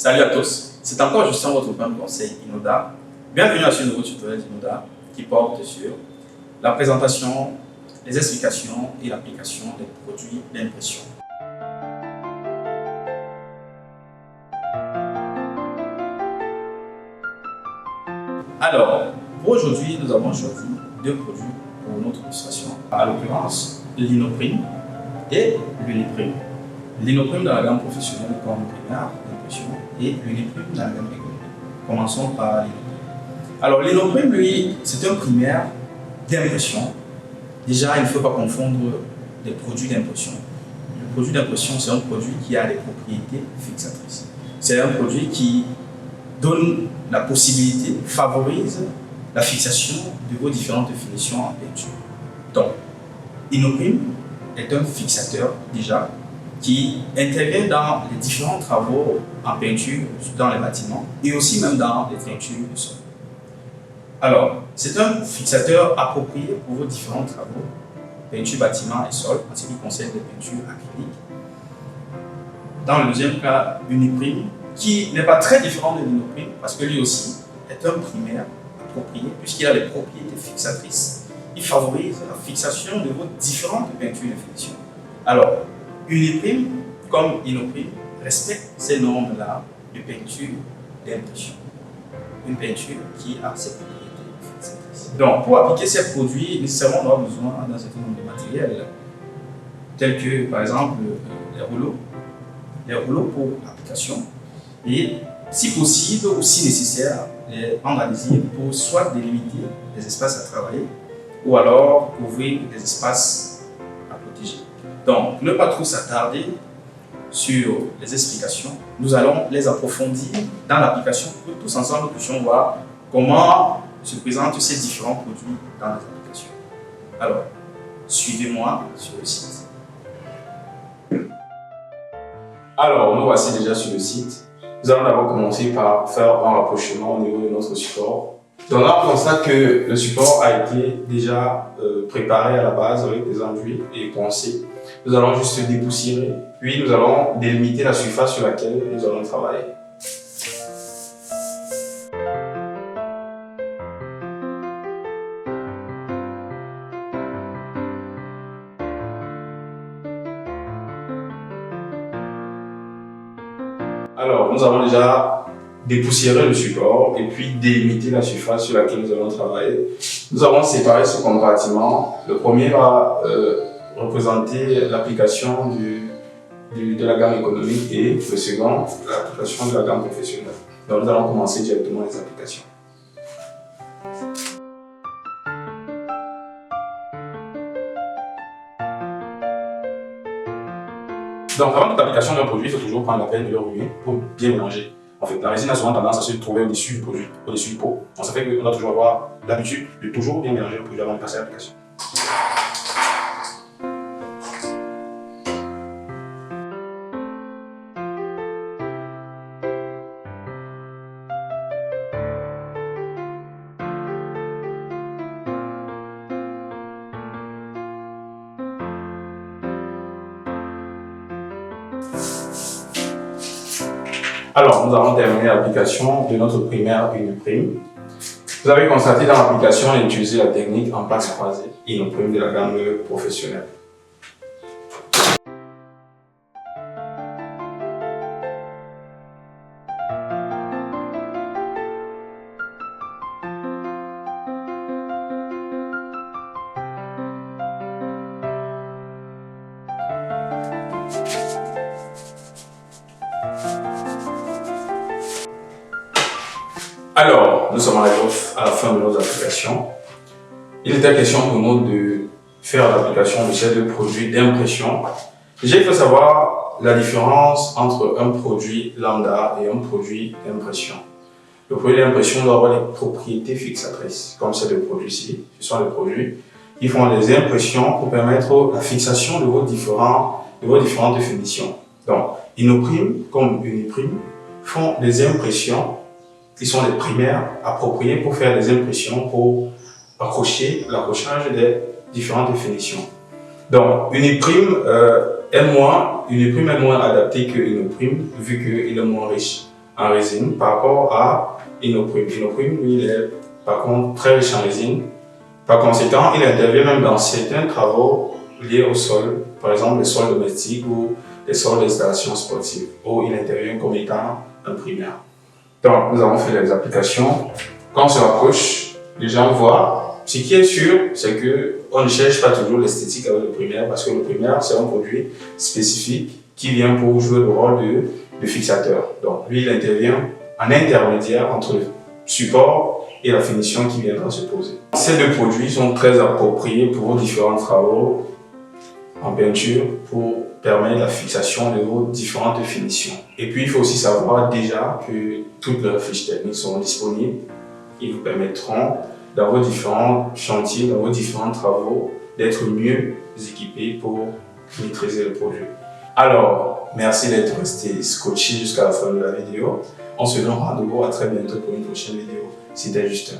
Salut à tous, c'est encore Justin, votre plan de conseil Inoda. Bienvenue à ce nouveau tutoriel d'Inoda qui porte sur la présentation, les explications et l'application des produits d'impression. Alors, pour aujourd'hui, nous avons choisi deux produits pour notre illustration, à l'occurrence l'Inoprime et l'Uniprime. L'Inoprime dans la gamme professionnelle comme primaire d'impression et l'Uniprime dans la gamme économique. Commençons par l'Inoprime. Alors l'Inoprime, lui, c'est un primaire d'impression. Déjà, il ne faut pas confondre les produits d'impression. Le produit d'impression, c'est un produit qui a des propriétés fixatrices. C'est un produit qui donne la possibilité, favorise la fixation de vos différentes finitions en peinture. Donc, Inoprime est un fixateur déjà qui intervient dans les différents travaux en peinture dans les bâtiments et aussi même dans les teintures du sol. Alors, c'est un fixateur approprié pour vos différents travaux, peinture, bâtiment et sol, en ce qui concerne les peintures acryliques. Dans le deuxième cas, Uniprime, qui n'est pas très différent de l'Inoprime, parce que lui aussi est un primaire approprié, puisqu'il a des propriétés fixatrices. Il favorise la fixation de vos différentes peintures de finition. Alors, Uniprime, comme Inoprime, respecte ces normes-là de peinture d'impression. Une peinture qui a ses propriétés fixatrices. Donc, pour appliquer ces produits, nécessairement, on aura besoin d'un certain nombre de matériels, tels que, par exemple, les rouleaux pour l'application, et, si possible ou si nécessaire, les bandes adhésives pour soit délimiter les espaces à travailler, ou alors ouvrir des espaces à protéger. Donc, ne pas trop s'attarder sur les explications, nous allons les approfondir dans l'application pour que tous ensemble nous puissions voir comment se présentent ces différents produits dans les applications. Alors, suivez-moi sur le site. Alors, nous voici déjà sur le site. Nous allons d'abord commencer par faire un rapprochement au niveau de notre support. Donc là, on constate que le support a été déjà préparé à la base avec des enduits et poncés. Nous allons juste dépoussiérer, puis nous allons délimiter la surface sur laquelle nous allons travailler. Alors, nous avons déjà dépoussiéré le support et puis délimiter la surface sur laquelle nous allons travailler. Nous avons séparé ce compartiment. Le premier va représenter l'application de la gamme économique et le second, l'application de la gamme professionnelle. Donc, nous allons commencer directement les applications. Donc, avant toute application d'un produit, il faut toujours prendre la peine de le remuer pour bien mélanger. En fait, la résine a souvent tendance à se trouver au-dessus du produit, au-dessus du pot. Donc, ça fait qu'on doit toujours avoir l'habitude de toujours bien mélanger le produit avant de passer à l'application. Alors, nous avons terminé l'application de notre primaire Uniprime. Vous avez constaté dans l'application, on a utilisé la technique en plaques croisées Inoprime de la gamme professionnelle. Alors, nous sommes arrivés à la fin de nos applications. Il était question pour nous de faire l'application de ces deux produits d'impression. Déjà, il faut savoir la différence entre un produit lambda et un produit d'impression. Le produit d'impression doit avoir les propriétés fixatrices, comme ces deux produits-ci. Ce sont les produits qui font des impressions pour permettre la fixation de vos différentes finitions. Donc, Inoprime comme Uniprime font des impressions qui sont des primaires appropriés pour faire des impressions pour accrocher l'accrochage des différentes finitions. Donc, Uniprime est moins adapté que Inoprime vu qu'il est moins riche en résine par rapport à Inoprime. Inoprime, lui, il est par contre très riche en résine. Par conséquent, il intervient même dans certains travaux liés au sol, par exemple les sols domestiques ou les sols d'installation sportive, où il intervient comme étant un primaire. Donc, nous avons fait les applications. Quand on se rapproche, les gens voient. Ce qui est sûr, c'est qu'on ne cherche pas toujours l'esthétique avec le primaire, parce que le primaire, c'est un produit spécifique qui vient pour jouer le rôle de fixateur. Donc, lui, il intervient en intermédiaire entre le support et la finition qui viendra se poser. Ces deux produits sont très appropriés pour différents travaux en peinture pour permettre la fixation de vos différentes finitions. Et puis, il faut aussi savoir déjà que toutes leurs fiches techniques seront disponibles. Ils vous permettront, dans vos différents chantiers, dans vos différents travaux, d'être mieux équipés pour maîtriser le projet. Alors, merci d'être resté scotché jusqu'à la fin de la vidéo. On se donne rendez-vous à très bientôt pour une prochaine vidéo. C'était Justin.